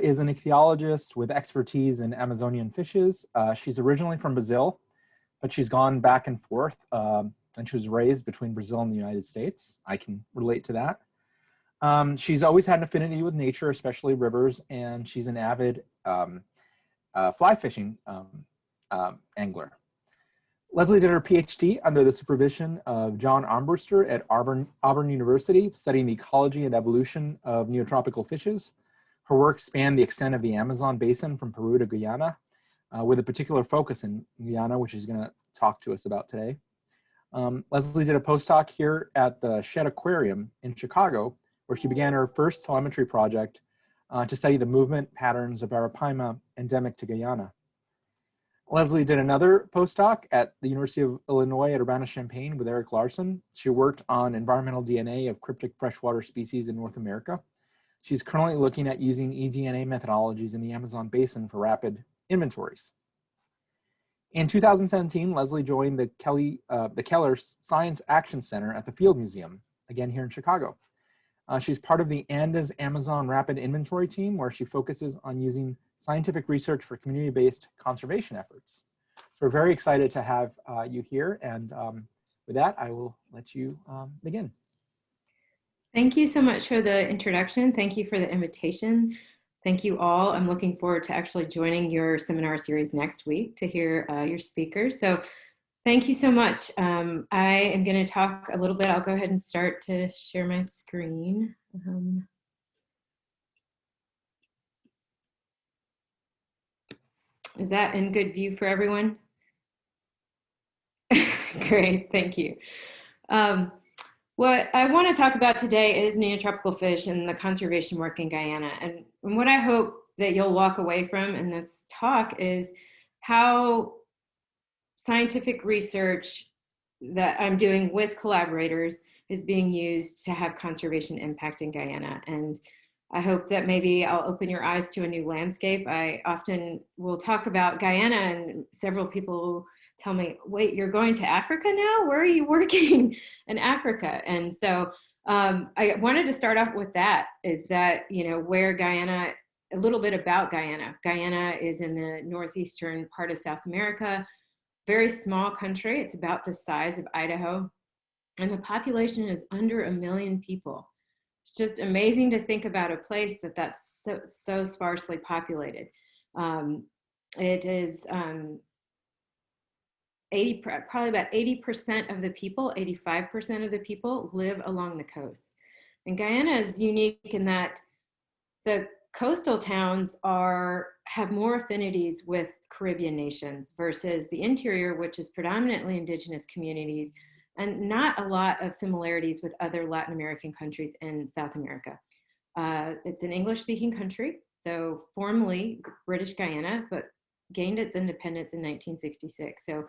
is an ichthyologist with expertise in Amazonian fishes. She's originally from Brazil, but she's gone back and forth, and she was raised between Brazil and the United States. I can relate to that. She's always had an affinity with nature, especially rivers, and she's an avid fly fishing angler. Lesley did her PhD under the supervision of John Armbruster at Auburn University, studying the ecology and evolution of neotropical fishes. Her work spanned the extent of the Amazon basin from Peru to Guyana, with a particular focus in Guyana, which she's going to talk to us about today. Lesley did a postdoc here at the Shedd Aquarium in Chicago, where she began her first telemetry project to study the movement patterns of Rapaima endemic to Guyana. Lesley did another postdoc at the University of Illinois at Urbana-Champaign with Eric Larson. She worked on environmental DNA of cryptic freshwater species in North America. She's currently looking at using EDNA methodologies in the Amazon basin for rapid inventories. In 2017, Lesley joined the Keller Science Action Center at the Field Museum, again here in Chicago. She's part of the Andes Amazon Rapid Inventory team, where she focuses on using scientific research for community-based conservation efforts. So we're very excited to have you here, and with that, I will let you begin. Thank you so much for the introduction. Thank you for the invitation. Thank you all. I'm looking forward to actually joining your seminar series next week to hear your speakers. So thank you so much. I am going to talk a little bit. I'll go ahead and start to share my screen. Is that in good view for everyone? Great, thank you. What I want to talk about today is neotropical fish and the conservation work in Guyana. And what I hope that you'll walk away from in this talk is how scientific research that I'm doing with collaborators is being used to have conservation impact in Guyana. And I hope that maybe I'll open your eyes to a new landscape. I often will talk about Guyana, and several people tell me, wait, you're going to Africa now? Where are you working in Africa? And so I wanted to start off with that, is that, you know, where Guyana, a little bit about Guyana. Guyana is in the northeastern part of South America, very small country. It's about the size of Idaho, and the population is under 1 million people. It's just amazing to think about a place that's so sparsely populated. It is probably about 80% of the people, 85% of the people live along the coast. And Guyana is unique in that the coastal towns have more affinities with Caribbean nations versus the interior, which is predominantly indigenous communities, and not a lot of similarities with other Latin American countries in South America. It's an English-speaking country, so formerly British Guyana, but gained its independence in 1966. So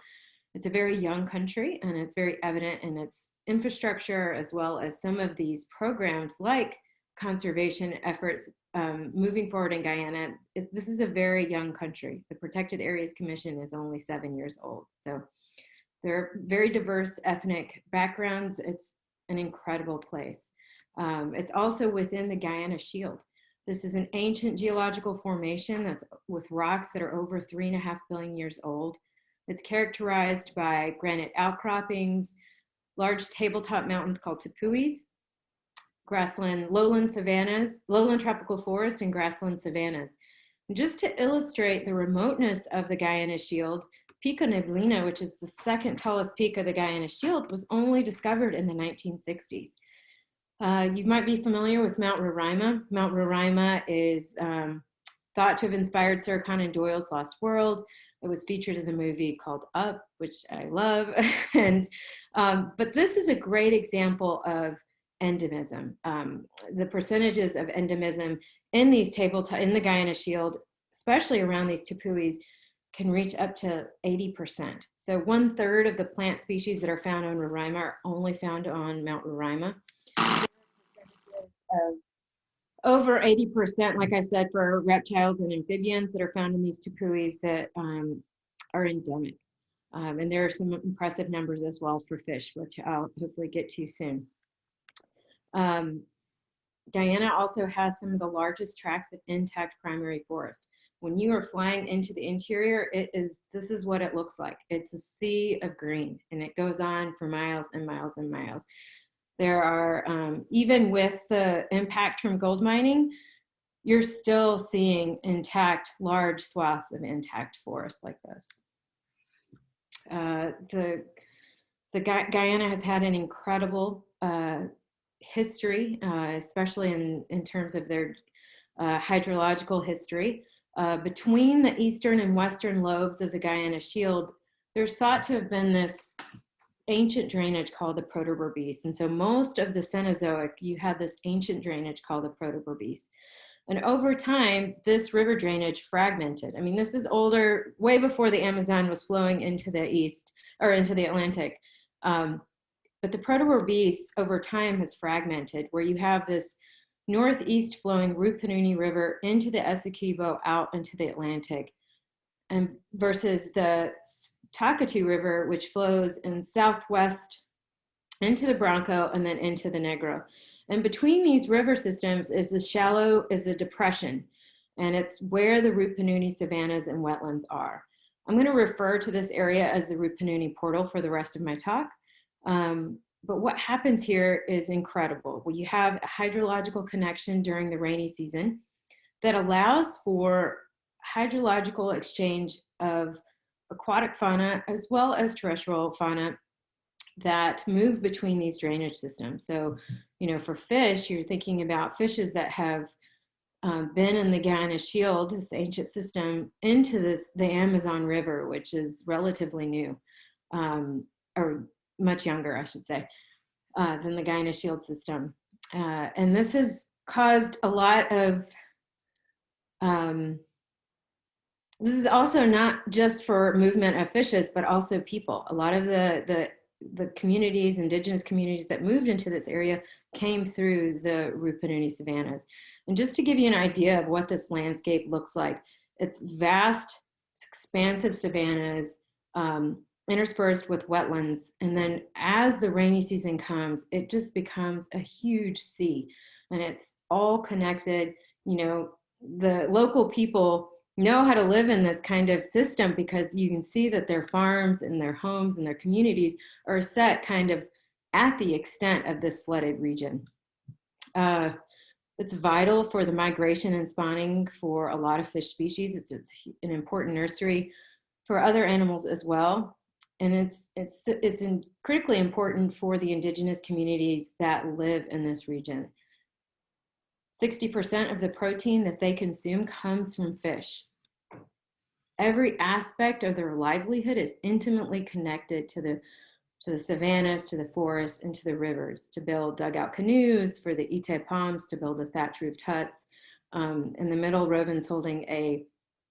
it's a very young country, and it's very evident in its infrastructure, as well as some of these programs like conservation efforts moving forward in Guyana. This is a very young country. The Protected Areas Commission is only 7 years old. So they're very diverse ethnic backgrounds. It's an incredible place. It's also within the Guyana Shield. This is an ancient geological formation that's with rocks that are over 3.5 billion years old. It's characterized by granite outcroppings, large tabletop mountains called tepuis, grassland, lowland savannas, lowland tropical forest, and grassland savannas. And just to illustrate the remoteness of the Guyana Shield, Pico Neblina, which is the second tallest peak of the Guyana Shield, was only discovered in the 1960s. You might be familiar with Mount Rapaima. Mount Rapaima is thought to have inspired Sir Conan Doyle's Lost World. It was featured in the movie called Up, which I love. But this is a great example of endemism. The percentages of endemism in these in the Guyana Shield, especially around these tepuis, can reach up to 80%. So 1/3 of the plant species that are found on Rapaima are only found on Mount Rapaima. Over 80%, like I said, for reptiles and amphibians that are found in these tepuis that are endemic. And there are some impressive numbers as well for fish, which I'll hopefully get to soon. Guyana also has some of the largest tracts of intact primary forest. When you are flying into the interior, this is what it looks like. It's a sea of green, and it goes on for miles and miles and miles. There are, even with the impact from gold mining, you're still seeing intact, large swaths of intact forest like this. Guyana has had an incredible history, especially in terms of their hydrological history. Between the eastern and western lobes of the Guyana Shield, there's thought to have been this ancient drainage called the Protoberbice. And so most of the Cenozoic, you had this ancient drainage called the Protoberbice. And over time, this river drainage fragmented. I mean, this is older, way before the Amazon was flowing into the east or into the Atlantic. But the Protoberbice over time has fragmented, where you have this northeast flowing Rupununi River into the Essequibo out into the Atlantic, and versus the Takatu River, which flows in southwest into the Bronco and then into the Negro. And between these river systems is a depression, and it's where the Rupununi savannas and wetlands are. I'm going to refer to this area as the Rupununi portal for the rest of my talk. But what happens here is incredible. Well, you have a hydrological connection during the rainy season that allows for hydrological exchange of aquatic fauna as well as terrestrial fauna that move between these drainage systems. So, you know, for fish, you're thinking about fishes that have been in the Guyana Shield, this ancient system, into the Amazon River, which is relatively new, or much younger, I should say, than the Guyana Shield system. And this has caused a lot of, this is also not just for movement of fishes, but also people. A lot of the communities, indigenous communities that moved into this area came through the Rupununi savannas. And just to give you an idea of what this landscape looks like, it's vast, expansive savannas, interspersed with wetlands. And then as the rainy season comes, it just becomes a huge sea, and it's all connected. You know, the local people know how to live in this kind of system because you can see that their farms and their homes and their communities are set kind of at the extent of this flooded region. It's vital for the migration and spawning for a lot of fish species. It's an important nursery for other animals as well. And it's critically important for the indigenous communities that live in this region. 60% of the protein that they consume comes from fish. Every aspect of their livelihood is intimately connected to the savannas, to the forests, and to the rivers, to build dugout canoes, for the ite palms to build the thatch roofed huts. In the middle, Rovin's holding a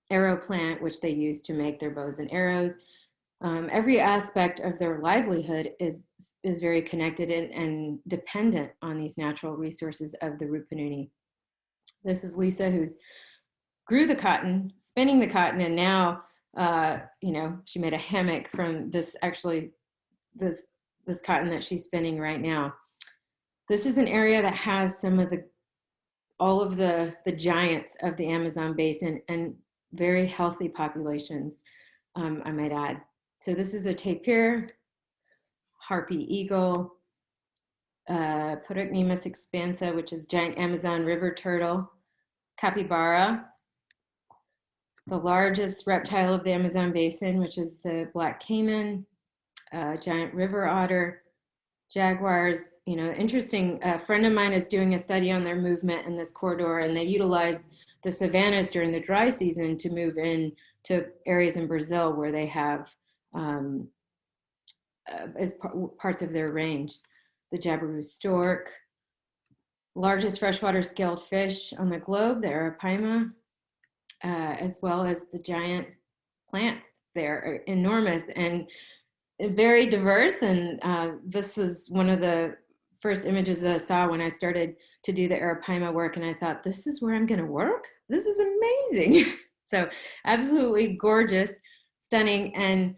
arrow plant, which they use to make their bows and arrows. Every aspect of their livelihood is very connected and dependent on these natural resources of the Rupununi. This is Lisa, who's grew the cotton, spinning the cotton, and now, you know, she made a hammock from this cotton that she's spinning right now. This is an area that has all of the giants of the Amazon basin and very healthy populations, I might add. So this is a tapir, harpy eagle, Podocnemus expansa, which is giant Amazon river turtle, capybara, the largest reptile of the Amazon basin, which is the black caiman, giant river otter, jaguars. You know, interesting, a friend of mine is doing a study on their movement in this corridor, and they utilize the savannas during the dry season to move in to areas in Brazil where they have as parts of their range. The jabiru stork, largest freshwater scaled fish on the globe, the Rapaima, as well as the giant plants. They're enormous and very diverse. And this is one of the first images that I saw when I started to do the Rapaima work. And I thought, this is where I'm going to work? This is amazing. So absolutely gorgeous, stunning. And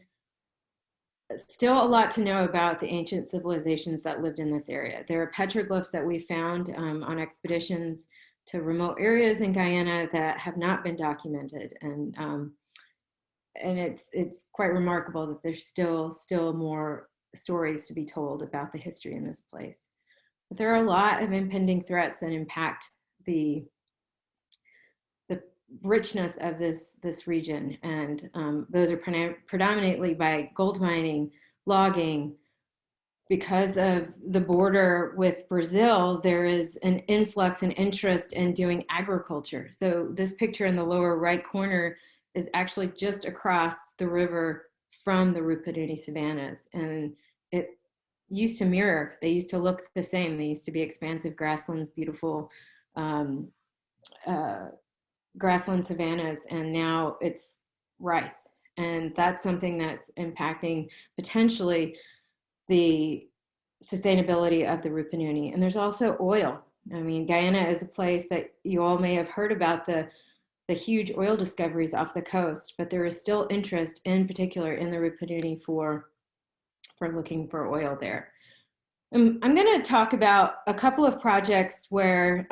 still a lot to know about the ancient civilizations that lived in this area. There are petroglyphs that we found on expeditions to remote areas in Guyana that have not been documented, and it's quite remarkable that there's still more stories to be told about the history in this place. But there are a lot of impending threats that impact the richness of this region, and those are predominantly by gold mining, logging. Because of the border with Brazil, there is an influx and interest in doing agriculture. So this picture in the lower right corner is actually just across the river from the Rupa Nunes savannas, and it used to mirror. They used to look the same. They used to be expansive grasslands, beautiful grassland savannas, and now it's rice. And that's something that's impacting potentially the sustainability of the Rupa Nunes. And there's also oil. I mean, Guyana is a place that you all may have heard about the huge oil discoveries off the coast, but there is still interest in particular in the Rupa Nunes for looking for oil there. I'm going to talk about a couple of projects where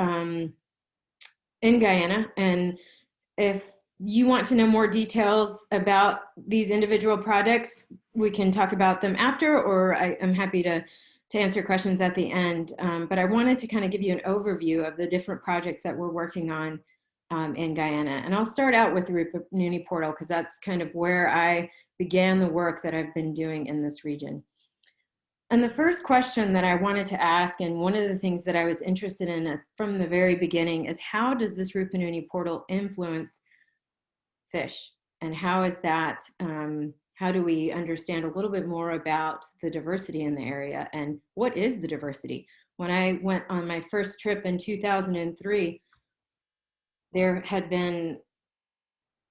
in Guyana, and if you want to know more details about these individual projects, we can talk about them after, or I'm happy to answer questions at the end. But I wanted to kind of give you an overview of the different projects that we're working on in Guyana. And I'll start out with the Rupa Nunes portal, because that's kind of where I began the work that I've been doing in this region. And the first question that I wanted to ask, and one of the things that I was interested in from the very beginning, is how does this Rupa Nunes portal influence fish? And how is that, how do we understand a little bit more about the diversity in the area, and what is the diversity? When I went on my first trip in 2003, there had been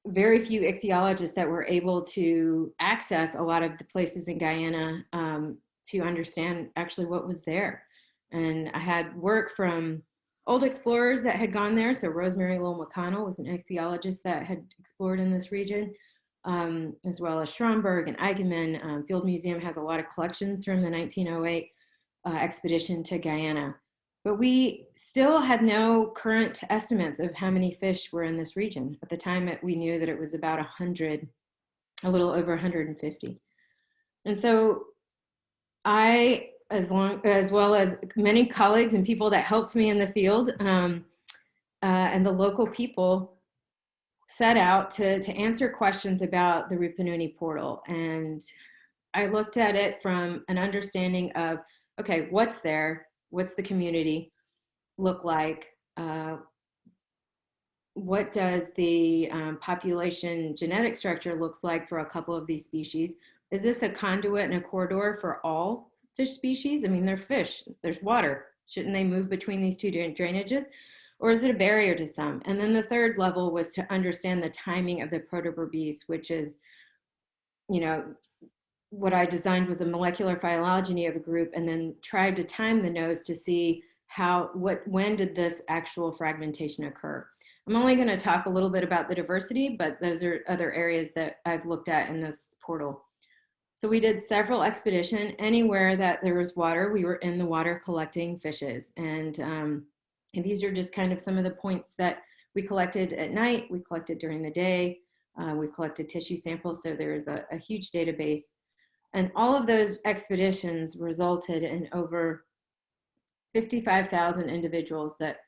very few ichthyologists that were able to access a lot of the places in Guyana to understand actually what was there. And I had work from old explorers that had gone there. So Rosemary Lowell McConnell was an ichthyologist that had explored in this region, as well as Schromberg and Eigenmann. Field Museum has a lot of collections from the 1908 expedition to Guyana. But we still had no current estimates of how many fish were in this region. At the time, we knew that it was about 100, a little over 150. And so I, as well as many colleagues and people that helped me in the field, and the local people, set out to answer questions about the Rupa Nunes portal. And I looked at it from an understanding of, okay, what's there? What's the community look like? What does the population genetic structure looks like for a couple of these species? Is this a conduit and a corridor for all fish species? I mean, they're fish, there's water. Shouldn't they move between these two drainages? Or is it a barrier to some? And then the third level was to understand the timing of the protoporbees, which is, you know, what I designed was a molecular phylogeny of a group, and then tried to time the nodes to see when did this actual fragmentation occur. I'm only going to talk a little bit about the diversity, but those are other areas that I've looked at in this portal. So we did several expeditions. Anywhere that there was water, we were in the water collecting fishes. And these are just kind of some of the points that we collected at night, we collected during the day, we collected tissue samples, so there is a huge database. And all of those expeditions resulted in over 55,000 individuals, that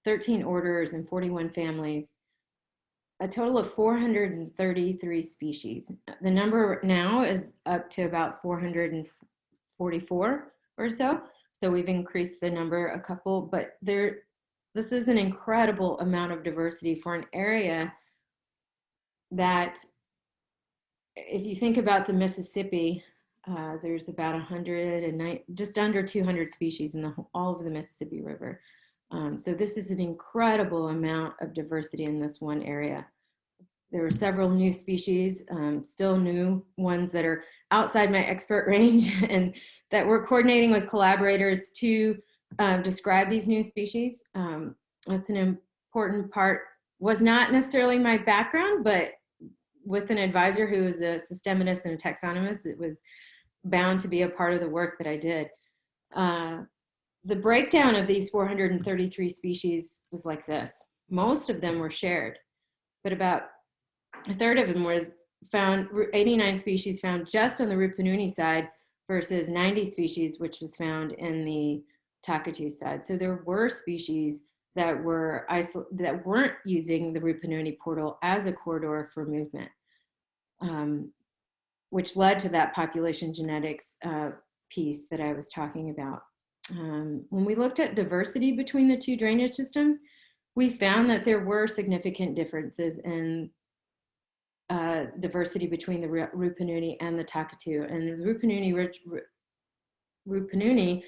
13 orders and 41 families, a total of 433 species. The number now is up to about 444 or so. So we've increased the number a couple, but this is an incredible amount of diversity for an area that, if you think about the Mississippi, there's about 109, just under 200 species in all of the Mississippi River. So this is an incredible amount of diversity in this one area. There were several new species, still new ones that are outside my expert range, and that we're coordinating with collaborators to describe these new species. That's an important part. Was not necessarily my background, but with an advisor who is a systematist and a taxonomist, it was bound to be a part of the work that I did. The breakdown of these 433 species was like this. Most of them were shared, but about a third of them was found, 89 species found just on the Rupununi side versus 90 species, which was found in the Takatu side. So there were species that weren't using the Rupununi portal as a corridor for movement, which led to that population genetics piece that I was talking about. When we looked at diversity between the two drainage systems, we found that there were significant differences in diversity between the Rupununi and the Takatu. And the Rupununi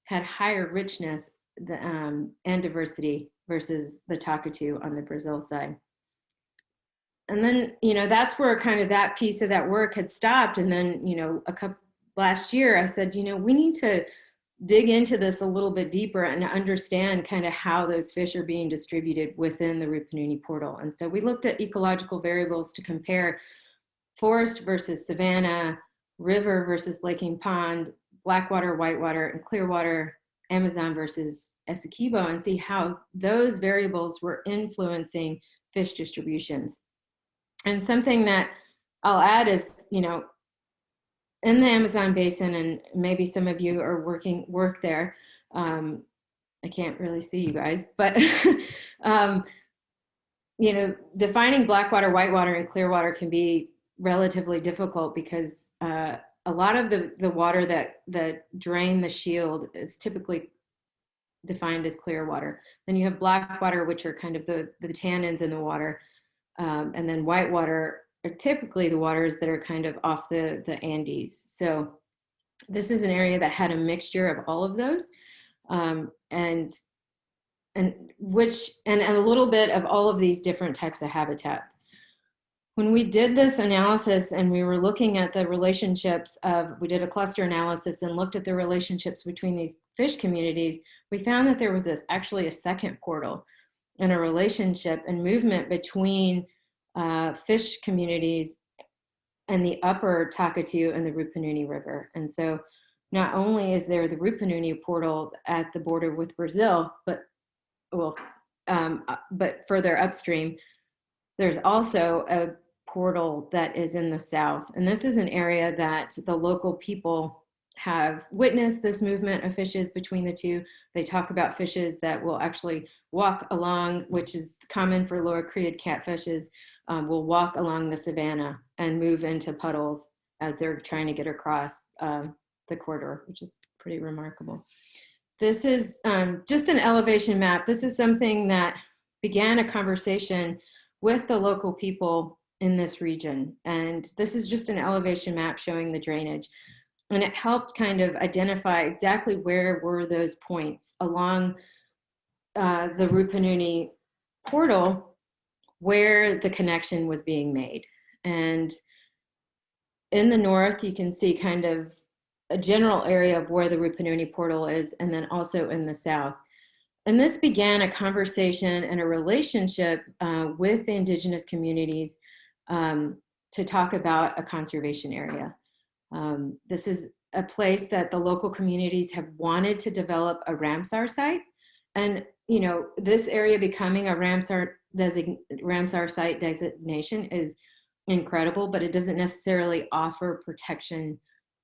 had higher richness and diversity versus the Takatu on the Brazil side. And then, that's where kind of that piece of that work had stopped. And then, last year I said, we need to dig into this a little bit deeper and understand kind of how those fish are being distributed within the Rupununi portal. And so we looked at ecological variables to compare forest versus savanna, river versus lake and pond, blackwater, whitewater, and clearwater, Amazon versus Essequibo, and see how those variables were influencing fish distributions. And something that I'll add is, in the Amazon basin, and maybe some of you are work there. I can't really see you guys, but defining blackwater, whitewater, and clearwater can be relatively difficult because a lot of the water that drain the shield is typically defined as clear water. Then you have blackwater, which are kind of the tannins in the water, and then whitewater are typically the waters that are kind of off the Andes. So this is an area that had a mixture of all of those, and a little bit of all of these different types of habitats. When we did this analysis and we were looking at the relationships we did a cluster analysis and looked at the relationships between these fish communities, we found that there was actually a second portal and a relationship and movement between fish communities and the upper Takatu and the Rupununi River. And so not only is there the Rupununi portal at the border with Brazil, but further upstream, there's also a portal that is in the south. And this is an area that the local people have witnessed this movement of fishes between the two. They talk about fishes that will actually walk along, which is common for lower crewed catfishes, will walk along the savanna and move into puddles as they're trying to get across the corridor, which is pretty remarkable. This is just an elevation map. This is something that began a conversation with the local people in this region. And this is just an elevation map showing the drainage. And it helped kind of identify exactly where were those points along the Rupununi portal where the connection was being made. And in the north, you can see kind of a general area of where the Rupununi portal is, and then also in the south. And this began a conversation and a relationship with the indigenous communities to talk about a conservation area. This is a place that the local communities have wanted to develop a Ramsar site. And, this area becoming a Ramsar site designation is incredible, but it doesn't necessarily offer protection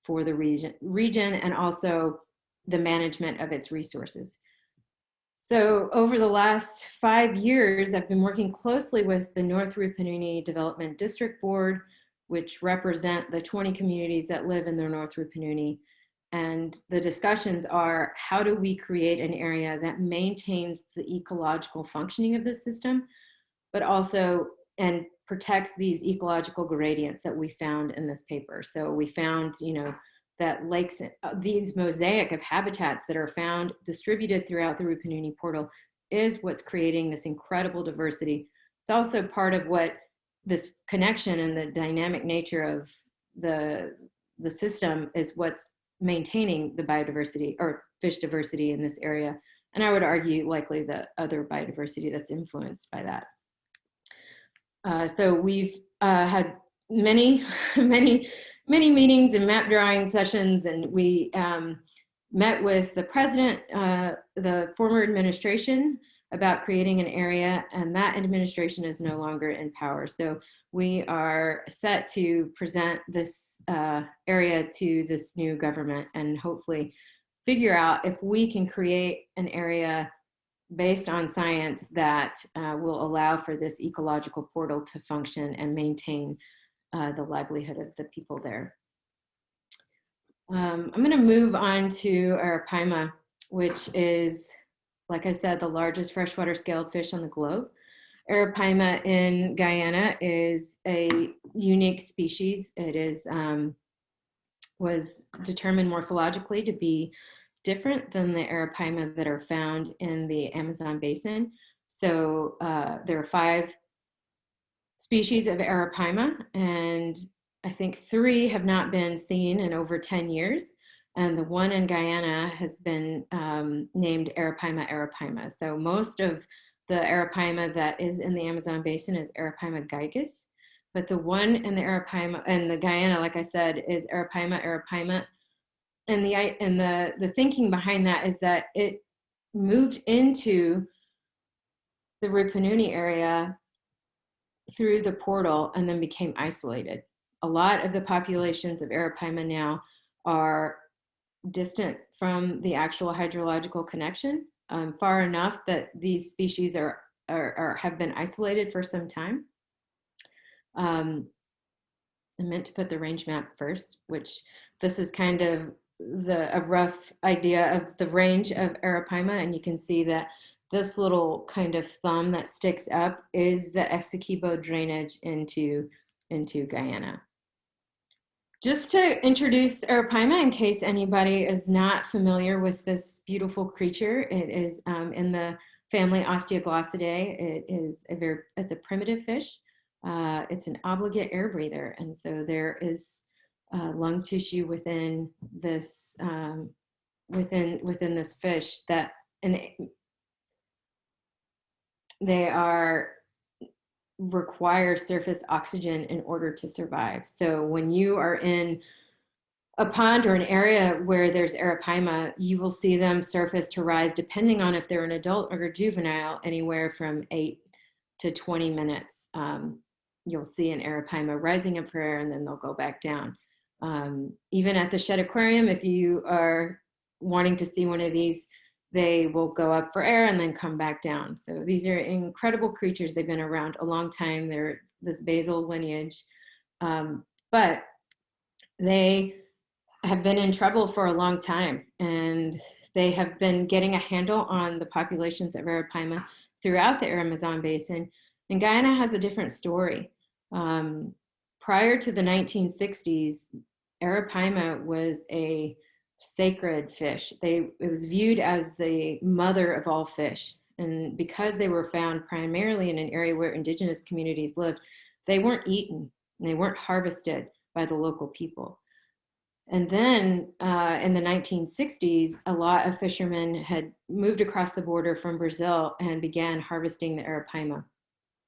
for the region and also the management of its resources. So over the last 5 years, I've been working closely with the North Rupununi Development District Board, which represent the 20 communities that live in the North Rupununi. And the discussions are, how do we create an area that maintains the ecological functioning of the system, but also, and protects these ecological gradients that we found in this paper. So we found, that lakes, these mosaic of habitats that are found distributed throughout the Rupununi portal is what's creating this incredible diversity. It's also part of what this connection and the dynamic nature of the system is what's maintaining the biodiversity or fish diversity in this area. And I would argue likely the other biodiversity that's influenced by that. So we've had many many meetings and map drawing sessions, and we met with the president, the former administration, about creating an area, and that administration is no longer in power. So we are set to present this area to this new government and hopefully figure out if we can create an area based on science that will allow for this ecological portal to function and maintain the livelihood of the people there. I'm going to move on to Rapaima, which is, like I said, the largest freshwater scaled fish on the globe. Rapaima in Guyana is a unique species. It is was determined morphologically to be different than the Rapaima that are found in the Amazon basin. So there are 5 species of Rapaima, and I think 3 have not been seen in over 10 years. And the one in Guyana has been named Rapaima. So most of the Rapaima that is in the Amazon basin is Rapaima gigas. But the one in the Rapaima and the Guyana, like I said, is Rapaima. And the thinking behind that is that it moved into the Rupununi area through the portal and then became isolated. A lot of the populations of Rapaima now are distant from the actual hydrological connection, far enough that these species have been isolated for some time. I meant to put the range map first, which this is kind of a rough idea of the range of Rapaima, and you can see that this little kind of thumb that sticks up is the Essequibo drainage into Guyana. Just to introduce Rapaima, in case anybody is not familiar with this beautiful creature, it is in the family Osteoglossidae. It's a primitive fish. It's an obligate air breather, and so there is lung tissue within this within this fish that, and they require surface oxygen in order to survive. So when you are in a pond or an area where there's Rapaima, you will see them surface to rise, depending on if they're an adult or a juvenile, anywhere from 8 to 20 minutes. You'll see an Rapaima rising up for air, and then they'll go back down. Even at the Shed Aquarium, if you are wanting to see one of these, they will go up for air and then come back down. So these are incredible creatures. They've been around a long time. They're this basal lineage, but they have been in trouble for a long time, and they have been getting a handle on the populations of Rapaima throughout the Amazon basin. And Guyana has a different story. Prior to the 1960s, Rapaima was a sacred fish. It was viewed as the mother of all fish. And because they were found primarily in an area where indigenous communities lived, they weren't eaten, and they weren't harvested by the local people. And then in the 1960s, a lot of fishermen had moved across the border from Brazil and began harvesting the Rapaima.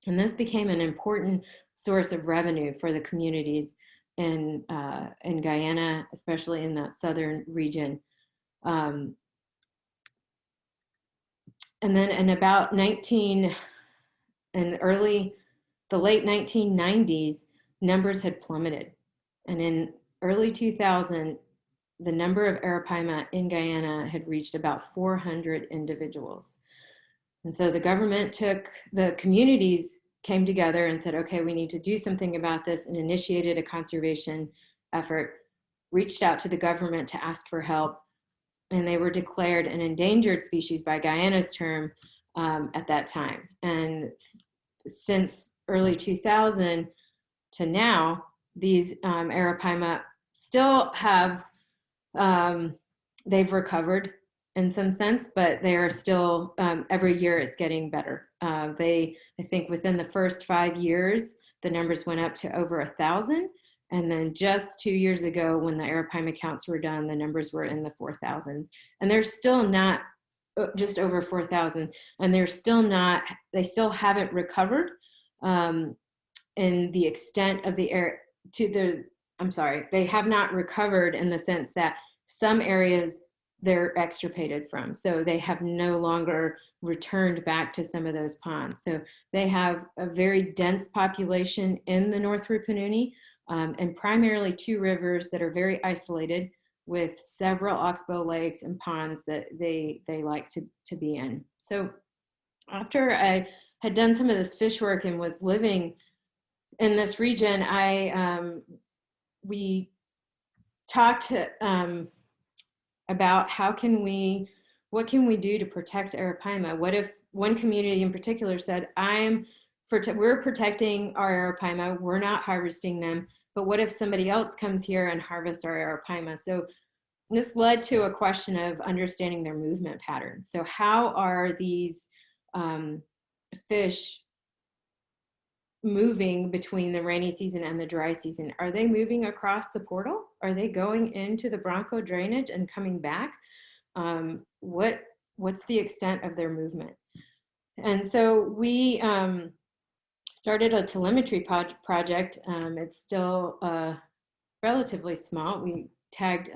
And this became an important source of revenue for the communities in Guyana, especially in that southern region. And then in about the late 1990s, numbers had plummeted. And in early 2000, the number of Rapaima in Guyana had reached about 400 individuals. And so the communities came together and said, okay, we need to do something about this, and initiated a conservation effort, reached out to the government to ask for help, and they were declared an endangered species by Guyana's term at that time. And since early 2000 to now, these Rapaima still have, they've recovered in some sense, but they are still, every year it's getting better. I think within the first 5 years, the numbers went up to over 1,000. And then just 2 years ago, when the Rapaima counts were done, the numbers were in the 4,000s. And they're still not just over 4,000. And they still haven't recovered in the extent of the air to the I'm sorry, they have not recovered in the sense that some areas they're extirpated from. So they have no longer returned back to some of those ponds. So they have a very dense population in the North Rupununi, and primarily two rivers that are very isolated with several oxbow lakes and ponds that they like to be in. So after I had done some of this fish work and was living in this region, we talked about what can we do to protect Arapaima? What if one community in particular said, we're protecting our Arapaima, we're not harvesting them, but what if somebody else comes here and harvests our Arapaima? So this led to a question of understanding their movement patterns. So how are these fish moving between the rainy season and the dry season? Are they moving across the portal? Are they going into the Bronco drainage and coming back? What's the extent of their movement? And so we started a telemetry project. It's still relatively small. We tagged,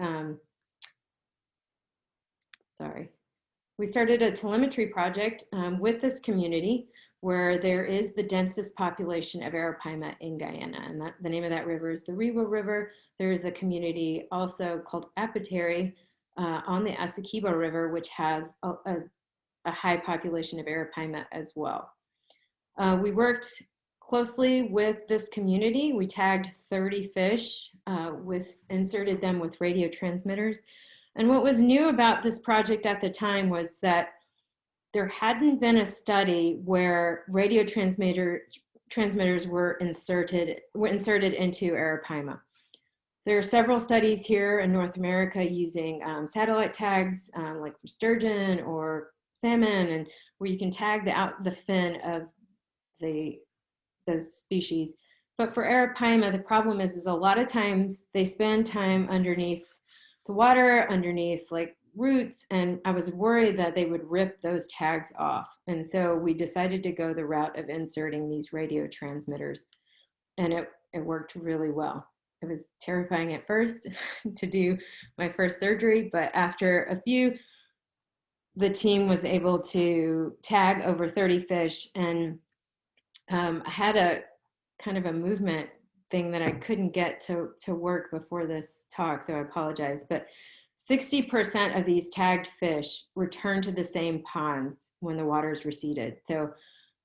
we started a telemetry project with this community where there is the densest population of Arapaima in Guyana. And the name of that river is the Rewa River. There is a community also called Apateri on the Essequibo River, which has a high population of Arapaima as well. We worked closely with this community. We tagged 30 fish, inserted them with radio transmitters. And what was new about this project at the time was that there hadn't been a study where radio transmitters were inserted into Arapaima. There are several studies here in North America using satellite tags, like for sturgeon or salmon, and where you can tag the fin of those species. But for Arapaima, the problem is a lot of times they spend time underneath the water, underneath like roots, and I was worried that they would rip those tags off. And so we decided to go the route of inserting these radio transmitters, and it worked really well. It was terrifying at first to do my first surgery, but after a few, the team was able to tag over 30 fish, and I had a kind of a movement thing that I couldn't get to work before this talk, so I apologize, but 60% of these tagged fish return to the same ponds when the water's receded. So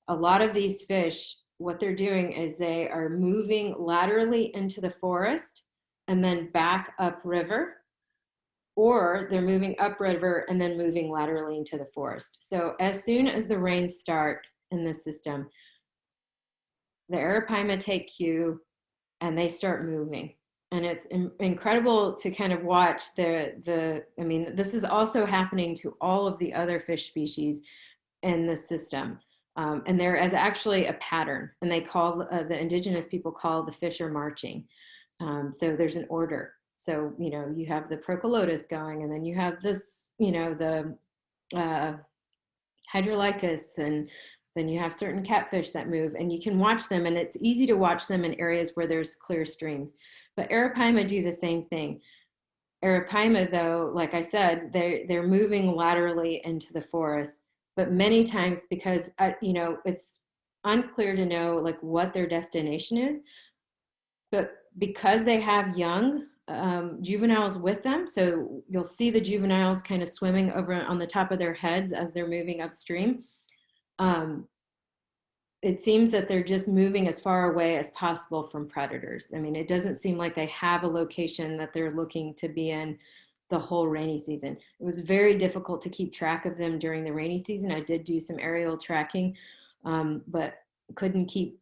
a lot of these fish, what they're doing is they are moving laterally into the forest and then back upriver, or they're moving upriver and then moving laterally into the forest. So as soon as the rains start in the system, the Arapaima take cue and they start moving. And it's incredible to kind of watch I mean, this is also happening to all of the other fish species in the system. And there is actually a pattern, and they call, the indigenous people call the fish are marching. So there's an order. So, you know, you have the Procholotus going, and then you have this, you know, the Hydrolycus, and then you have certain catfish that move, and you can watch them, and it's easy to watch them in areas where there's clear streams. But Arapaima do the same thing. Arapaima, though, like I said, they're moving laterally into the forest, but many times because, you know, it's unclear to know like what their destination is, but because they have young juveniles with them, so you'll see the juveniles kind of swimming over on the top of their heads as they're moving upstream. It seems that they're just moving as far away as possible from predators. I mean, it doesn't seem like they have a location that they're looking to be in the whole rainy season. It was very difficult to keep track of them during the rainy season. I did do some aerial tracking, but couldn't keep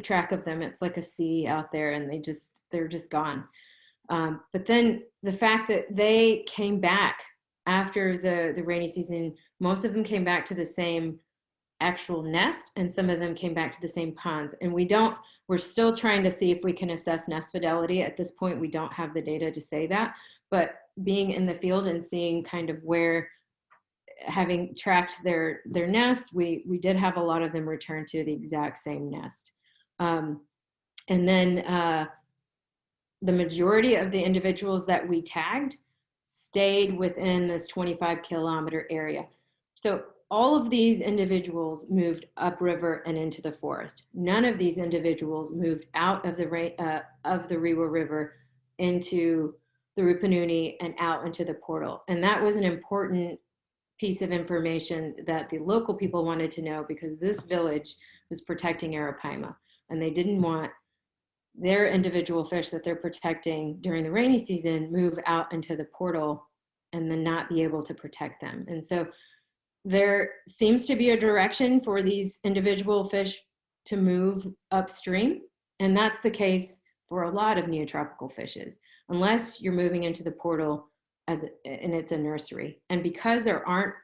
track of them. It's like a sea out there, and they're just gone. But then the fact that they came back after the rainy season, most of them came back to the same actual nest, and some of them came back to the same ponds. And we're still trying to see if we can assess nest fidelity. At this point, we don't have the data to say that, but being in the field and seeing kind of where, having tracked their nest, we did have a lot of them return to the exact same nest. And then the majority of the individuals that we tagged stayed within this 25-kilometer area. So all of these individuals moved upriver and into the forest. None of these individuals moved out of the Rewa River into the Rupa Nuni and out into the portal. And that was an important piece of information that the local people wanted to know, because this village was protecting Rapaima, and they didn't want their individual fish that they're protecting during the rainy season move out into the portal and then not be able to protect them. And so there seems to be a direction for these individual fish to move upstream. And that's the case for a lot of neotropical fishes, unless you're moving into the portal and it's a nursery. And because there are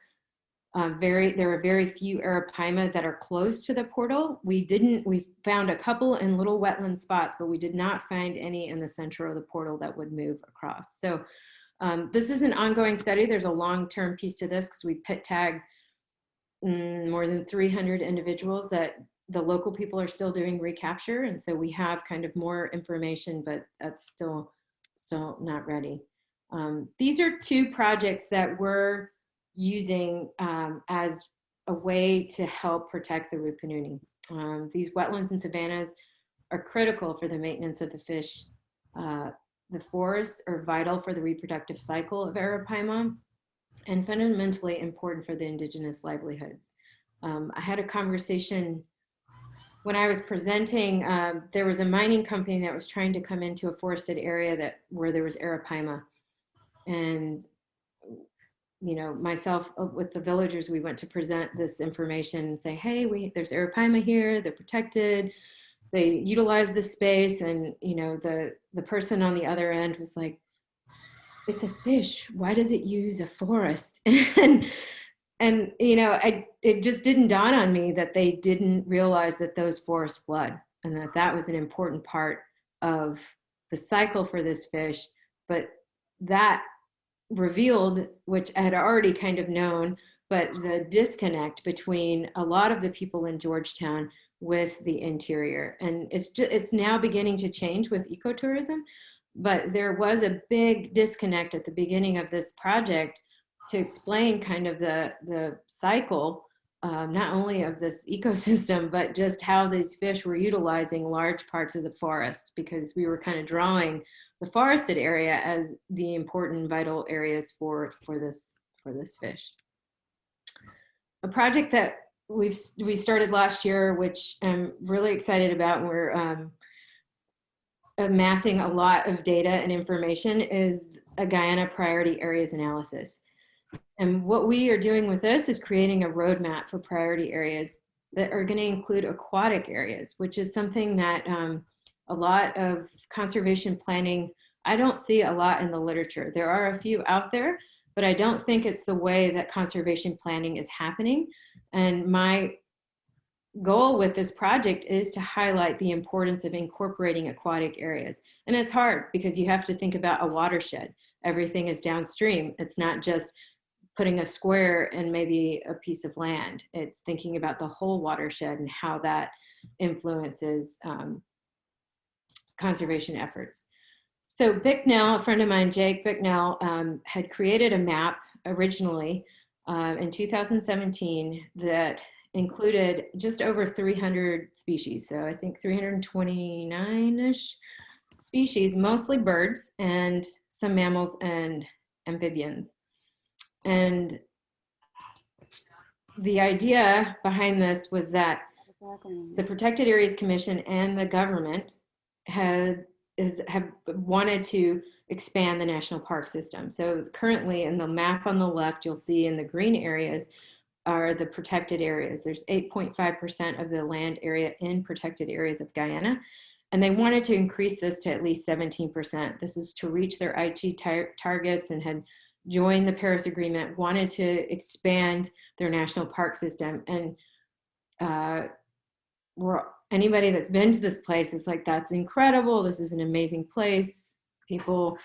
very few Rapaima that are close to the portal, we found a couple in little wetland spots, but we did not find any in the center of the portal that would move across. So this is an ongoing study. There's a long-term piece to this, because we pit tag more than 300 individuals that the local people are still doing recapture. And so we have kind of more information, but that's still not ready. These are two projects that we're using as a way to help protect the Rupa Nuni. These wetlands and savannas are critical for the maintenance of the fish. The forests are vital for the reproductive cycle of Rapaima and fundamentally important for the indigenous livelihoods. I had a conversation when I was presenting. There was a mining company that was trying to come into a forested area where there was Rapaima. And myself with the villagers, we went to present this information and say, hey, there's Rapaima here, they're protected, they utilize this space. And the person on the other end was like, it's a fish, why does it use a forest? and it just didn't dawn on me that they didn't realize that those forests flood, and that was an important part of the cycle for this fish. But that revealed, which I had already kind of known, but the disconnect between a lot of the people in Georgetown with the interior. And it's now beginning to change with ecotourism, but there was a big disconnect at the beginning of this project to explain kind of the cycle, not only of this ecosystem, but just how these fish were utilizing large parts of the forest, because we were kind of drawing the forested area as the important vital areas for this fish. A project that we started last year, which I'm really excited about, and we're amassing a lot of data and information, is a Guyana priority areas analysis. And what we are doing with this is creating a roadmap for priority areas that are going to include aquatic areas, which is something that a lot of conservation planning, I don't see a lot in the literature. There are a few out there, but I don't think it's the way that conservation planning is happening. And my goal with this project is to highlight the importance of incorporating aquatic areas. And it's hard because you have to think about a watershed. Everything is downstream. It's not just putting a square in maybe a piece of land. It's thinking about the whole watershed and how that influences conservation efforts. So Bicknell, a friend of mine, Jake Bicknell, had created a map originally in 2017 that included just over 300 species. So I think 329-ish species, mostly birds and some mammals and amphibians. And the idea behind this was that the Protected Areas Commission and the government have wanted to expand the national park system. So currently in the map on the left, you'll see in the green areas are the protected areas. There's 8.5% of the land area in protected areas of Guyana. And they wanted to increase this to at least 17%. This is to reach their IT targets, and had joined the Paris Agreement, wanted to expand their national park system. And anybody that's been to this place is like, that's incredible. This is an amazing place. People,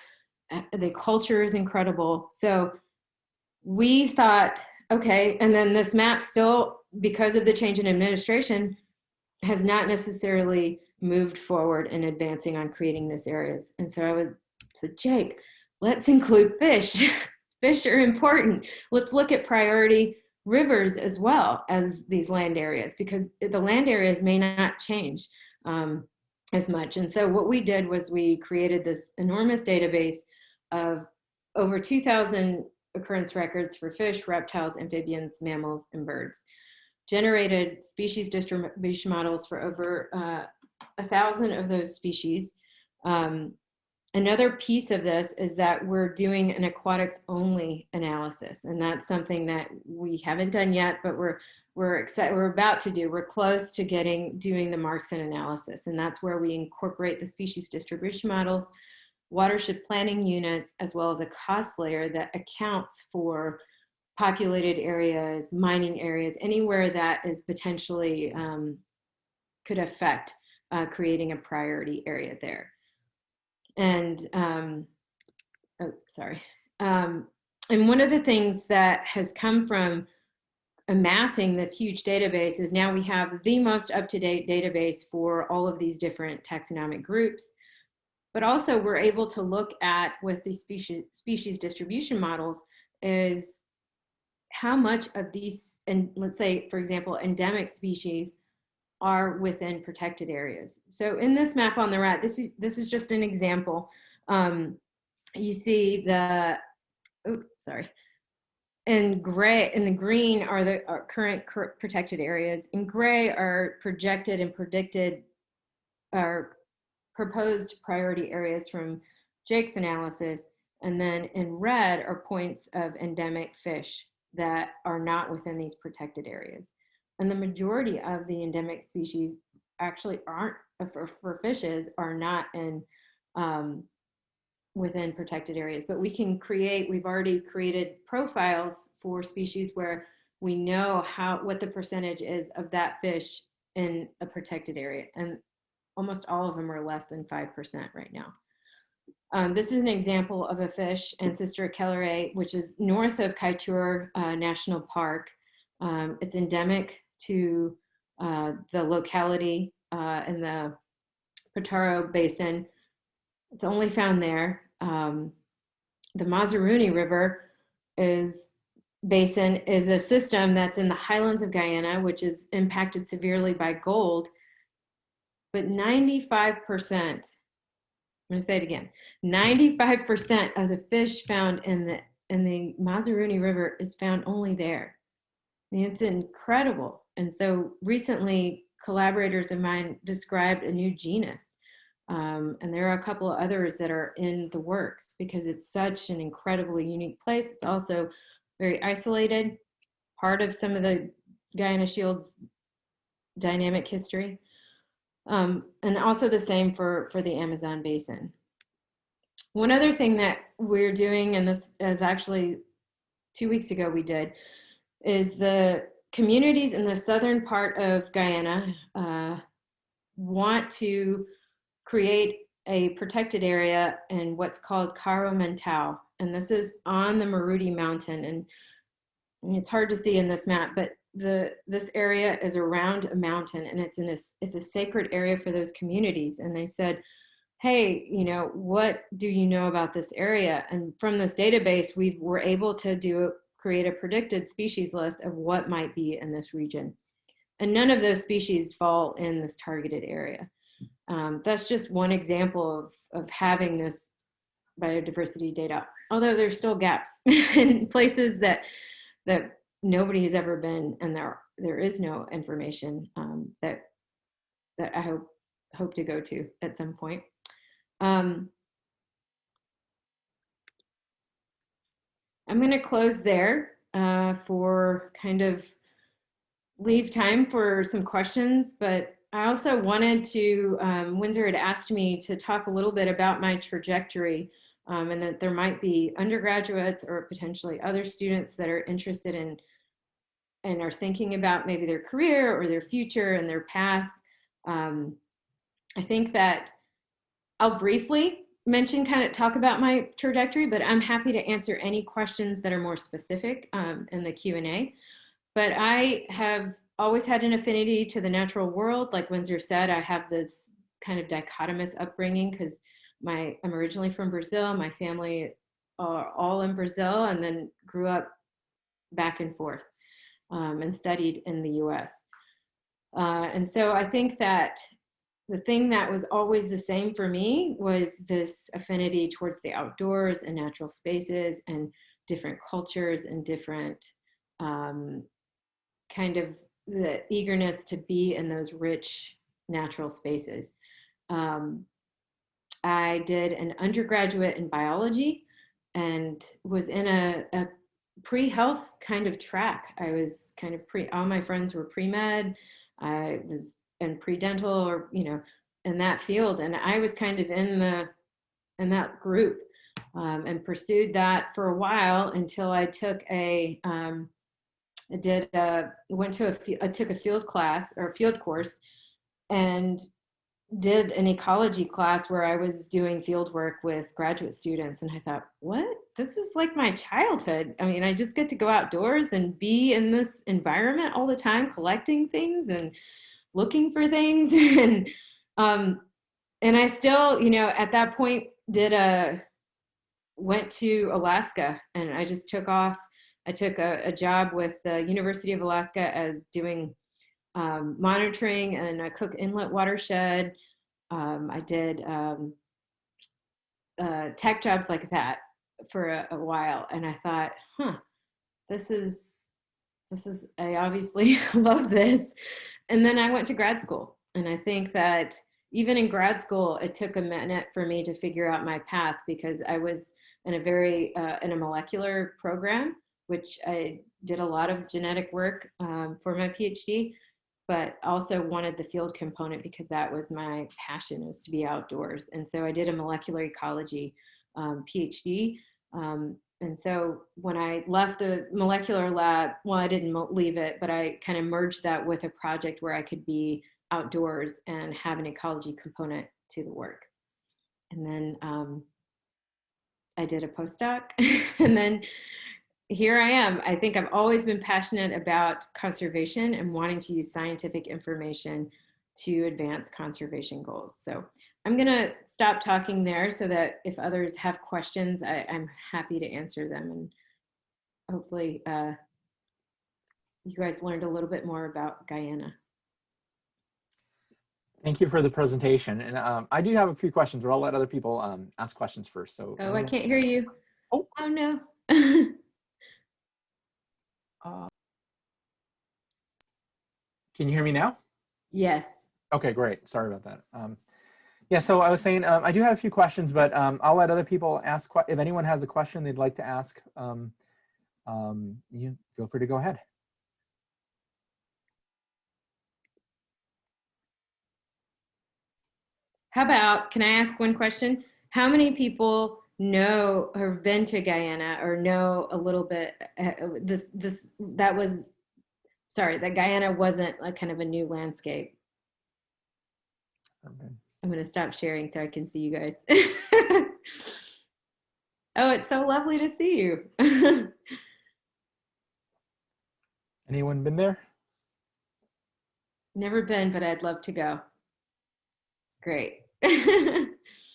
the culture is incredible. So we thought, okay, and then this map still, because of the change in administration, has not necessarily moved forward in advancing on creating these areas. And so I would say, Jake, let's include fish. Fish are important. Let's look at priority rivers as well as these land areas, because the land areas may not change as much. And so what we did was we created this enormous database of over 2,000 occurrence records for fish, reptiles, amphibians, mammals, and birds. Generated species distribution models for over 1,000 of those species. Another piece of this is that we're doing an aquatics only analysis, and that's something that we haven't done yet, but we're excited, we're about to do. We're close to doing the Markson analysis, and that's where we incorporate the species distribution models, watershed planning units, as well as a cost layer that accounts for populated areas, mining areas, anywhere that is potentially could affect creating a priority area there. And, and one of the things that has come from amassing this huge database is now we have the most up-to-date database for all of these different taxonomic groups. But also we're able to look at, with these species distribution models, is how much of these, and let's say, for example, endemic species are within protected areas. So in this map on the right, this is just an example. You see the, in gray, in the green are the current protected areas. In gray are projected and predicted, or proposed priority areas from Jake's analysis. And then in red are points of endemic fish that are not within these protected areas. And the majority of the endemic species actually aren't, for fishes, are not in within protected areas. But we can create, we've already created profiles for species where we know what the percentage is of that fish in a protected area. And almost all of them are less than 5% right now. This is an example of a fish, Ancestor kellerae, which is north of Kaitour National Park. It's endemic to the locality in the Potaro Basin. It's only found there. The Mazaruni River basin is a system that's in the highlands of Guyana, which is impacted severely by gold. But 95%, I'm going to say it again, 95% of the fish found in the Mazaruni River is found only there. I mean, it's incredible. And so recently, collaborators of mine described a new genus. And there are a couple of others that are in the works because it's such an incredibly unique place. It's also very isolated, part of some of the Guyana Shield's dynamic history. And also the same for the Amazon basin. One other thing that we're doing, and this is actually 2 weeks ago we did, is the communities in the southern part of Guyana want to create a protected area in what's called Karo Mentau. And this is on the Maruti Mountain. And it's hard to see in this map, but this area is around a mountain, and it's a sacred area for those communities. And they said, hey, what do you know about this area? And from this database, we were able to create a predicted species list of what might be in this region. And none of those species fall in this targeted area. That's just one example of having this biodiversity data, although there's still gaps in places that nobody has ever been, and there is no information that I hope to go to at some point. I'm going to close there for kind of leave time for some questions, but I also wanted to, Windsor had asked me to talk a little bit about my trajectory, and that there might be undergraduates or potentially other students that are interested in and are thinking about maybe their career or their future and their path. I think that I'll briefly talk about my trajectory, but I'm happy to answer any questions that are more specific in the Q&A. But I have always had an affinity to the natural world. Like Windsor said, I have this kind of dichotomous upbringing because I'm originally from Brazil. My family are all in Brazil, and then grew up back and forth and studied in the US. And so I think that the thing that was always the same for me was this affinity towards the outdoors and natural spaces and different cultures and different kind of the eagerness to be in those rich natural spaces. I did an undergraduate in biology and was in a pre-health kind of track. I was kind of all my friends were pre-med. I was in pre-dental, or, you know, in that field. And I was kind of in that group and pursued that for a while until I took I took a field class or field course and did an ecology class where I was doing field work with graduate students. And I thought, what? This is like my childhood. I mean, I just get to go outdoors and be in this environment all the time, collecting things and looking for things. And I still, you know, at that point went to Alaska, and I just took off. I took a job with the University of Alaska as doing monitoring and a Cook Inlet watershed. I did tech jobs like that for a while, and I thought, this is I obviously love this. And then I went to grad school, and I think that even in grad school, it took a minute for me to figure out my path, because I was in a molecular program, which I did a lot of genetic work for my PhD, but also wanted the field component because that was my passion, was to be outdoors. And so I did a molecular ecology PhD. And so when I left the molecular lab, well, I didn't leave it, but I kind of merged that with a project where I could be outdoors and have an ecology component to the work. And then I did a postdoc, and then here I am. I think I've always been passionate about conservation and wanting to use scientific information to advance conservation goals. So I'm going to stop talking there so that if others have questions, I'm happy to answer them. And hopefully you guys learned a little bit more about Guyana. Thank you for the presentation. And I do have a few questions, but I'll let other people ask questions first. So. Oh, I can't hear you. Oh no. Can you hear me now? Yes. Okay, great. Sorry about that. Yeah, so I was saying I do have a few questions, but I'll let other people ask. If anyone has a question they'd like to ask, you feel free to go ahead. How about, can I ask one question? How many people know or have been to Guyana or know a little bit that Guyana wasn't a kind of a new landscape? Okay. I'm going to stop sharing so I can see you guys. Oh, it's so lovely to see you. Anyone been there? Never been, but I'd love to go. Great.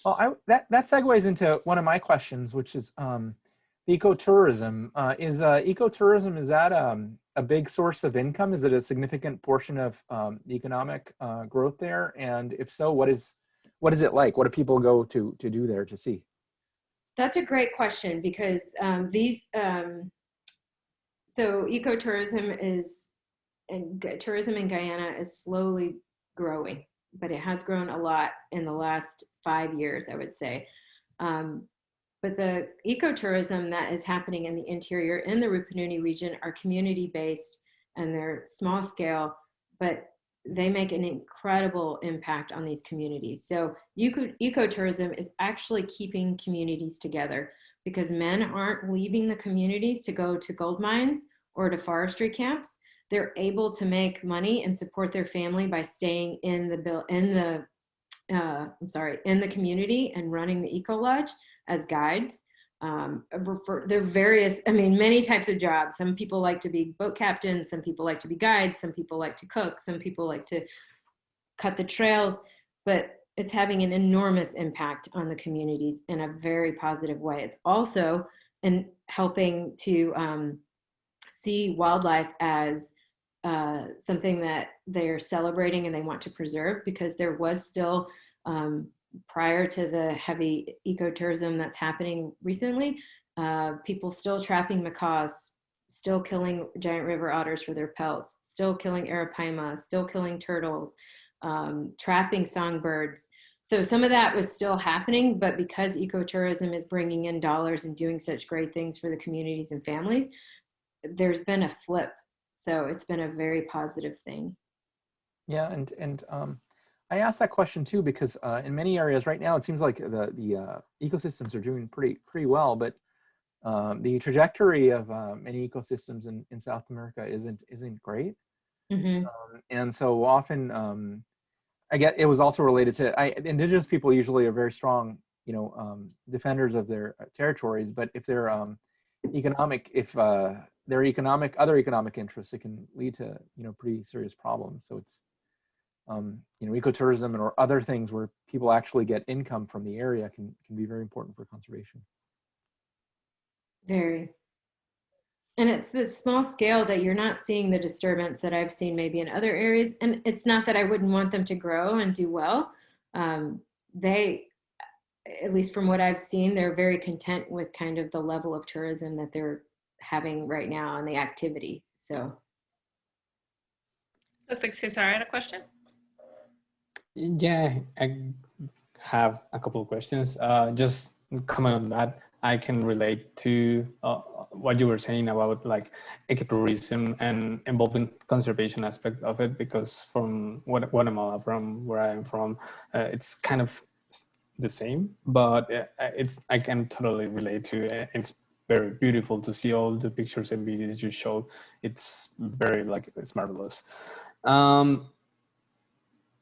Well, that segues into one of my questions, which is ecotourism. Is ecotourism, is that a big source of income? Is it a significant portion of economic growth there? And if so, what is it like? What do people go to do there to see? That's a great question, because so ecotourism tourism in Guyana is slowly growing, but it has grown a lot in the last 5 years, I would say. But the ecotourism that is happening in the interior, in the Rupununi region, are community-based, and they're small scale, but they make an incredible impact on these communities. So ecotourism is actually keeping communities together, because men aren't leaving the communities to go to gold mines or to forestry camps. They're able to make money and support their family by staying in the community and running the eco lodge as guides. There are various, I mean, many types of jobs. Some people like to be boat captains, some people like to be guides, some people like to cook, some people like to cut the trails, but it's having an enormous impact on the communities in a very positive way. It's also helping to see wildlife as something that they're celebrating and they want to preserve, because there was still, prior to the heavy ecotourism that's happening recently, people still trapping macaws, still killing giant river otters for their pelts, still killing Arapaima, still killing turtles, trapping songbirds. So some of that was still happening, but because ecotourism is bringing in dollars and doing such great things for the communities and families, there's been a flip. So it's been a very positive thing. Yeah, and I asked that question too because in many areas right now it seems like the ecosystems are doing pretty well, but the trajectory of many ecosystems in South America isn't great. Mm-hmm. And so often, I get it was also related to indigenous people usually are very strong, defenders of their territories. But if they're other economic interests, it can lead to pretty serious problems. So it's ecotourism or other things where people actually get income from the area can be very important for conservation. Very. And it's this small scale that you're not seeing the disturbance that I've seen maybe in other areas. And it's not that I wouldn't want them to grow and do well. They, at least from what I've seen, they're very content with kind of the level of tourism that they're having right now and the activity. So. Looks like Cesar had a question. Yeah, I have a couple of questions. Just comment on that. I can relate to what you were saying about like ecotourism and involving conservation aspect of it, because from Guatemala, from where I am from, it's kind of the same, but I can totally relate to it. It's very beautiful to see all the pictures and videos you showed. It's very it's marvelous.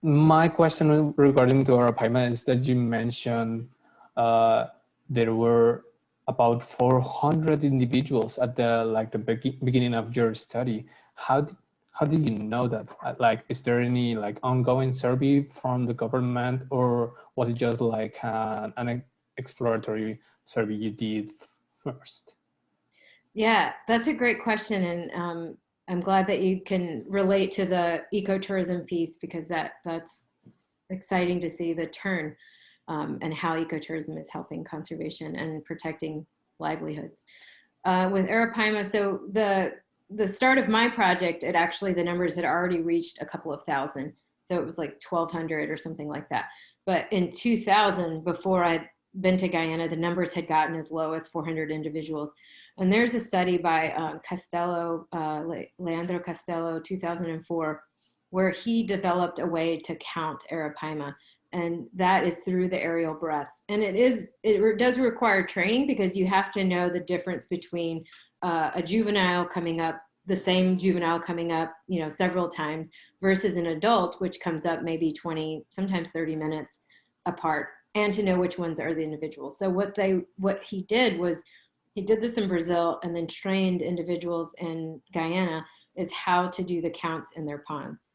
My question regarding to Rapaima is that you mentioned there were about 400 individuals at the beginning of your study. How did you know that? Is there any ongoing survey from the government, or was it just an exploratory survey you did first? Yeah, that's a great question. And I'm glad that you can relate to the ecotourism piece, because that's exciting to see the turn and how ecotourism is helping conservation and protecting livelihoods. With Arapaima, so the start of my project, the numbers had already reached a couple of thousand. So it was like 1,200 or something like that. But in 2000, before I'd been to Guyana, the numbers had gotten as low as 400 individuals. And there's a study by Leandro Castello, 2004, where he developed a way to count Arapaima. And that is through the aerial breaths. And it does require training, because you have to know the difference between a juvenile coming up, the same juvenile coming up, several times, versus an adult, which comes up maybe 20, sometimes 30 minutes apart, and to know which ones are the individuals. So what he did was, he did this in Brazil and then trained individuals in Guyana is how to do the counts in their ponds.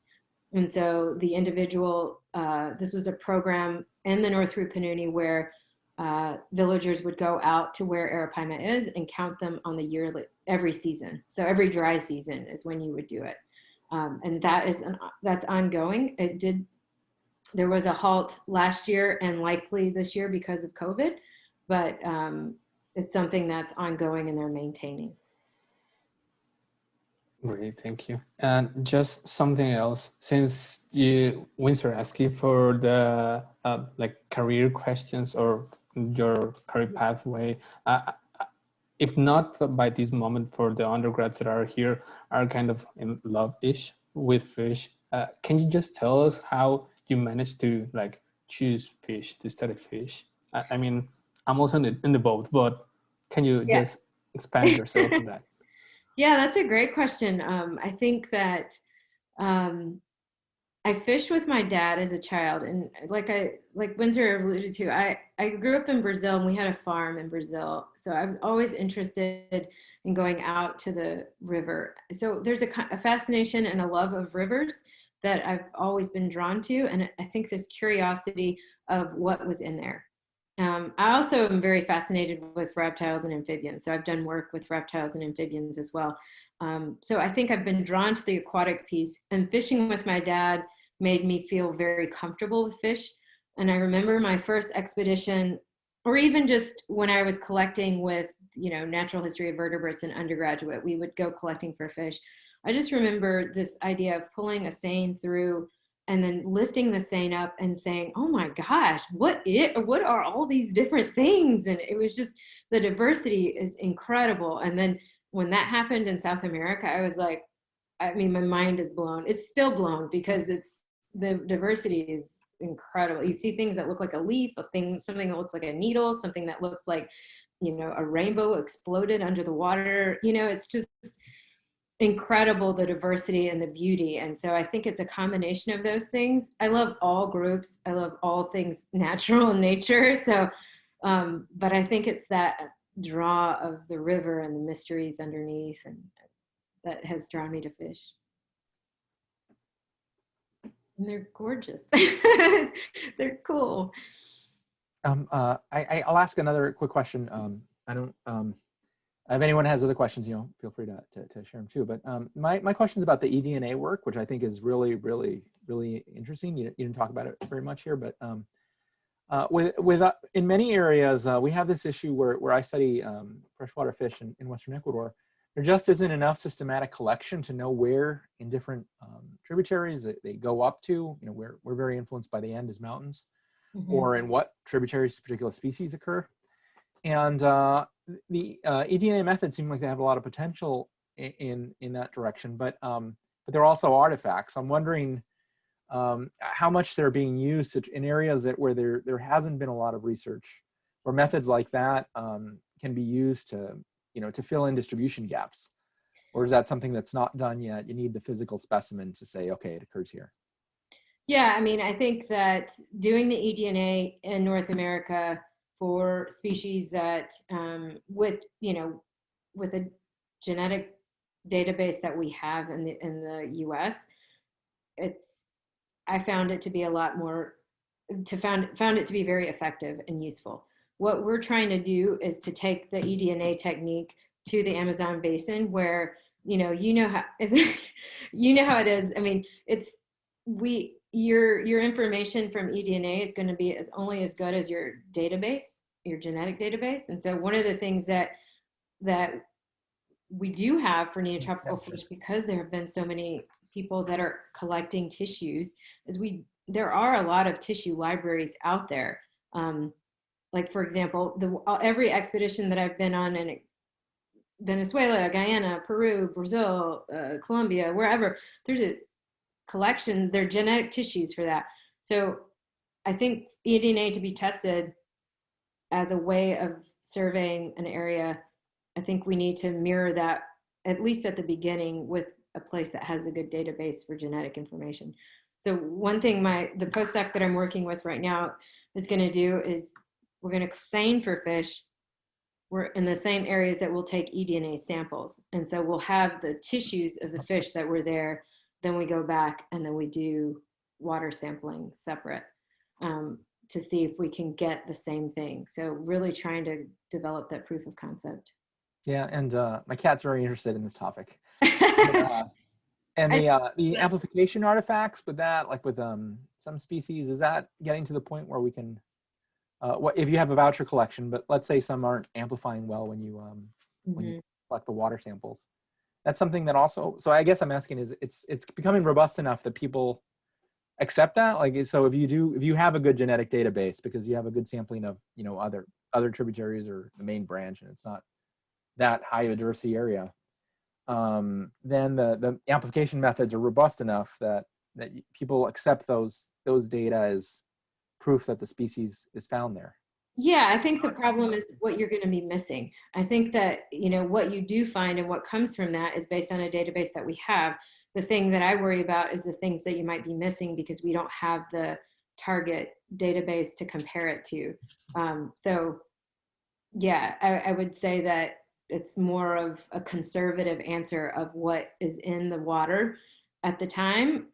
And so the individual, this was a program in the North Rupununi where villagers would go out to where Arapaima is and count them on every season. So every dry season is when you would do it. And that's ongoing. There was a halt last year and likely this year because of COVID, but it's something that's ongoing and they're maintaining. Great, thank you. And just something else, since Winsor asked you for the career questions or your career pathway, if not by this moment, for the undergrads that are here are kind of in love-ish with fish, can you just tell us how you managed to choose fish, to study fish? I mean, I'm also in the boat, but can you just expand yourself on that? Yeah, that's a great question. I think that I fished with my dad as a child, and like Windsor alluded to, I grew up in Brazil, and we had a farm in Brazil. So I was always interested in going out to the river. So there's a fascination and a love of rivers that I've always been drawn to, and I think this curiosity of what was in there. I also am very fascinated with reptiles and amphibians. So I've done work with reptiles and amphibians as well. So I think I've been drawn to the aquatic piece, and fishing with my dad made me feel very comfortable with fish. And I remember my first expedition, or even just when I was collecting with, natural history of vertebrates in undergraduate, we would go collecting for fish. I just remember this idea of pulling a seine through and then lifting the seine up and saying, oh my gosh, what are all these different things? And it was just, the diversity is incredible. And then when that happened in South America, I was like, I mean, my mind is blown. It's still blown because the diversity is incredible. You see things that look like a leaf, something that looks like a needle, something that looks like, a rainbow exploded under the water. It's just incredible, the diversity and the beauty. And so I think it's a combination of those things. I love all groups. I love all things natural and nature. So, but I think it's that draw of the river and the mysteries underneath, and that has drawn me to fish. And they're gorgeous. They're cool. I'll ask another quick question. If anyone has other questions, feel free to share them too. But my question is about the EDNA work, which I think is really, really, really interesting. You didn't talk about it very much here, but in many areas, we have this issue where I study freshwater fish in Western Ecuador. There just isn't enough systematic collection to know where in different tributaries that they go up to. We're very influenced by the Andes Mountains, or in what tributaries particular species occur. And the EDNA methods seem like they have a lot of potential in that direction, but they're also artifacts. I'm wondering how much they're being used in areas where there hasn't been a lot of research, where methods like that can be used to fill in distribution gaps. Or is that something that's not done yet? You need the physical specimen to say, okay, it occurs here. Yeah, I mean, I think that doing the EDNA in North America for species that with a genetic database that we have in the US, I found it to be a lot more, found it to be very effective and useful. What we're trying to do is to take the EDNA technique to the Amazon basin, where how how it is. I mean, your information from EDNA is going to be only as good as your database, your genetic database. And so one of the things that we do have for neotropical fish, because there have been so many people that are collecting tissues, is there are a lot of tissue libraries out there. Like, for example, every expedition that I've been on in Venezuela, Guyana, Peru, Brazil, Colombia, wherever, there's a collection, they're genetic tissues for that. So I think EDNA to be tested as a way of surveying an area, I think we need to mirror that, at least at the beginning, with a place that has a good database for genetic information. So one thing the postdoc that I'm working with right now is going to do is we're going to seine for fish. We're in the same areas that we'll take eDNA samples. And so we'll have the tissues of the fish that were there. Then we go back and then we do water sampling separate to see if we can get the same thing. So really trying to develop that proof of concept. Yeah, and my cat's very interested in this topic. And the amplification artifacts with that, like with some species, is that getting to the point where we can, if you have a voucher collection, but let's say some aren't amplifying well when you collect the water samples. That's something that also, so I guess I'm asking is it's becoming robust enough that people accept that? Like, so if you have a good genetic database because you have a good sampling of, other tributaries or the main branch, and it's not that high of a diversity area, then the amplification methods are robust enough that people accept those data as proof that the species is found there. Yeah, I think the problem is what you're going to be missing. I think that, what you do find and what comes from that is based on a database that we have. the thing that I worry about is the things that you might be missing because we don't have the target database to compare it to. So yeah, I would say that it's more of a conservative answer of what is in the water at the time,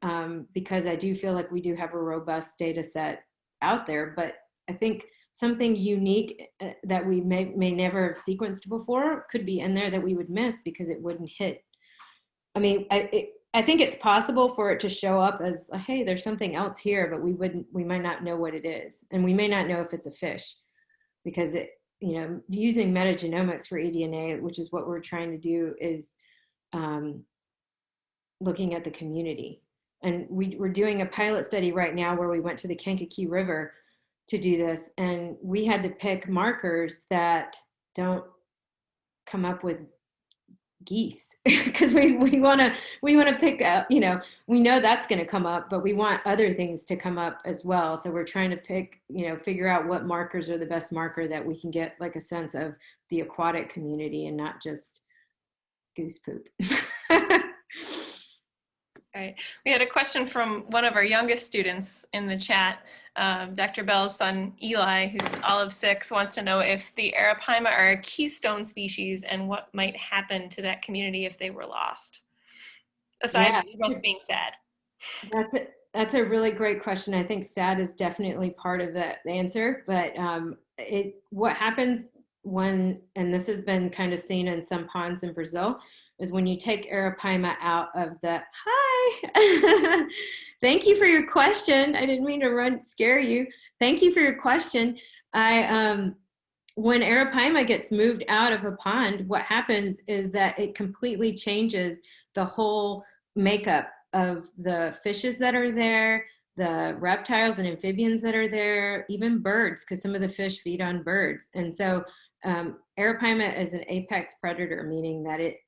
because I do feel like we do have a robust data set out there, but I think something unique that we may never have sequenced before could be in there that we would miss because it wouldn't hit. I mean, I think it's possible for it to show up as, hey, there's something else here, but we might not know what it is. And we may not know if it's a fish because using metagenomics for eDNA, which is what we're trying to do, is looking at the community. And we're doing a pilot study right now where we went to the Kankakee River to do this. And we had to pick markers that don't come up with geese because we want to pick up, we know that's going to come up, but we want other things to come up as well. So we're trying to pick, figure out what markers are the best marker that we can get like a sense of the aquatic community and not just goose poop. Right. We had a question from one of our youngest students in the chat. Dr. Bell's son, Eli, who's all of 6, wants to know if the Rapaima are a keystone species and what might happen to that community if they were lost, aside from just being sad. That's a really great question. I think sad is definitely part of the answer, but what happens when, and this has been kind of seen in some ponds in Brazil, is when you take Rapaima out of the, hi, thank you for your question. I didn't mean to scare you. Thank you for your question. When Rapaima gets moved out of a pond, what happens is that it completely changes the whole makeup of the fishes that are there, the reptiles and amphibians that are there, even birds, because some of the fish feed on birds. And so Rapaima is an apex predator, meaning that it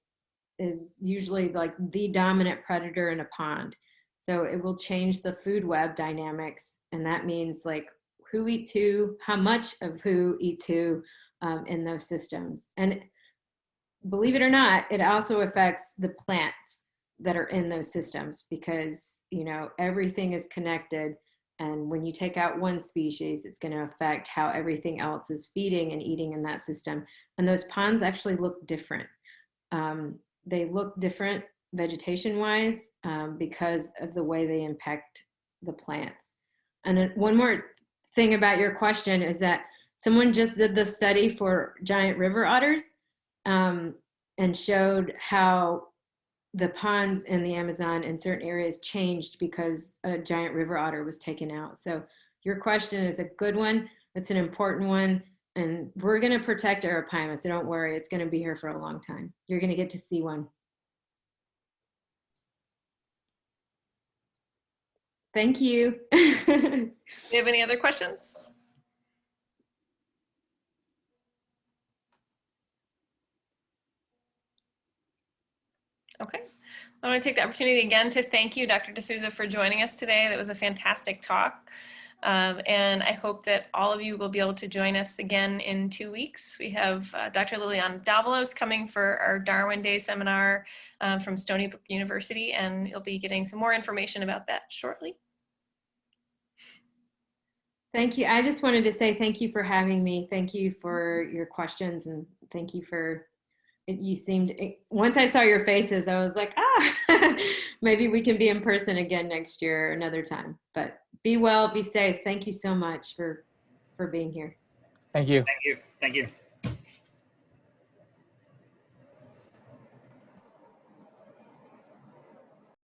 is usually like the dominant predator in a pond. So it will change the food web dynamics. And that means like who eats who, how much of who eats who in those systems. And believe it or not, it also affects the plants that are in those systems because, everything is connected. And when you take out one species, it's going to affect how everything else is feeding and eating in that system. And those ponds actually look different. They look different vegetation-wise because of the way they impact the plants. And one more thing about your question is that someone just did the study for giant river otters and showed how the ponds in the Amazon in certain areas changed because a giant river otter was taken out. So your question is a good one. It's an important one. And we're going to protect Rapaima, so don't worry. It's going to be here for a long time. You're going to get to see one. Thank you. Do you have any other questions? Okay. I want to take the opportunity again to thank you, Dr. deSouza, for joining us today. That was a fantastic talk. And I hope that all of you will be able to join us again in 2 weeks. We have Dr. Liliana Davalos coming for our Darwin Day seminar from Stony Brook University, and you'll be getting some more information about that shortly. Thank you. I just wanted to say thank you for having me. Thank you for your questions, and thank you for you seemed, once I saw your faces, I was like, maybe we can be in person again next year or another time. But be well, be safe. Thank you so much for being here. Thank you. Thank you. Thank you.